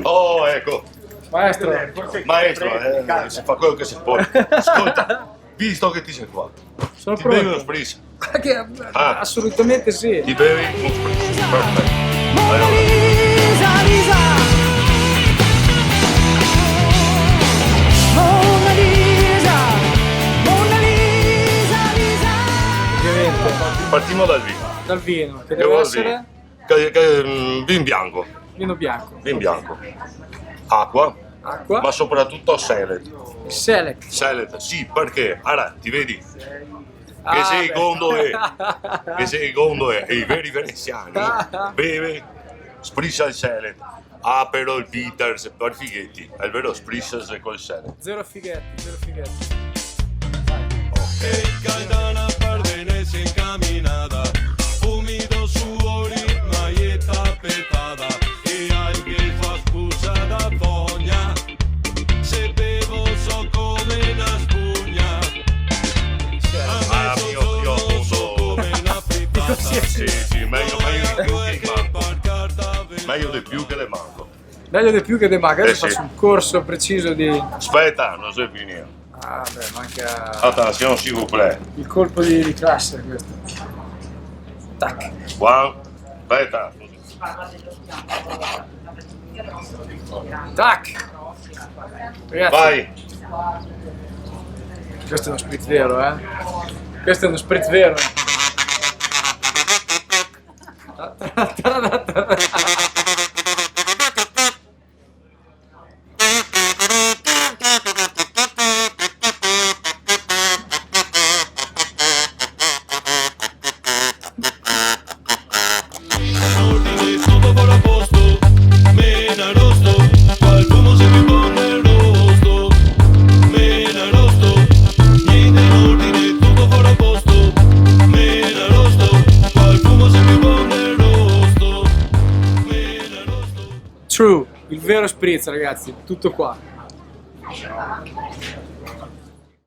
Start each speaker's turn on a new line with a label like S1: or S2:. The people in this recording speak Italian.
S1: Oh, ecco.
S2: Maestro,
S1: Maestro, si fa quello che si può. Ascolta, visto che ti sei qua,
S2: sono
S1: ti bevi uno
S2: pronto.
S1: spritz?
S2: Assolutamente sì.
S1: Ti bevi uno spritz. Perfetto.
S3: Mona
S1: Allora,
S3: Lisa, Lisa. Mona Lisa, Mona Lisa, Lisa.
S2: Ovviamente,
S1: partiamo dal vino.
S2: dal vino, che
S1: Che
S2: deve
S1: vuol
S2: essere
S1: dire? Vin bianco.
S2: vino bianco.
S1: Vin bianco. Acqua,
S2: Acqua,
S1: ma soprattutto Select.
S2: select.
S1: Select, sì, perché? Allora, ti vedi?
S2: Ah,
S1: Che
S2: beh.
S1: secondo è, e i veri veneziani beve spritz al Select. Però il Peters per fighetti, è il vero spritz col Select.
S2: Zero fighetti, zero fighetti.
S4: Caldana per Venezia encaminada, umido suori, maieta petada, e alguien fa scusa da fogna, se bevo so come una spugna,
S1: Ah, io
S4: so come una frittata,
S1: sì, meglio di più che il manco. Meglio di più che le manco.
S2: Meglio di più che De Maga, adesso
S1: sì.
S2: faccio un corso preciso di...
S1: Aspetta, non sei finito.
S2: Ah beh, manca
S1: Attenzione, s'il vous plaît.
S2: il colpo di classe questo. Tac.
S1: One. Aspetta.
S2: Tac! Ragazzi,
S1: Vai.
S2: questo è uno spritz vero, eh? Questo è uno spritz vero.
S4: ordine tutto fuori a posto, meno arrosto, qualcuno se mi pone il rosto, meno arrosto, niente in ordine, tutto fuori a posto, meno arrosto, qualcuno se mi pone il rosto, meno arrosto.
S2: True, il vero spritz ragazzi, tutto qua.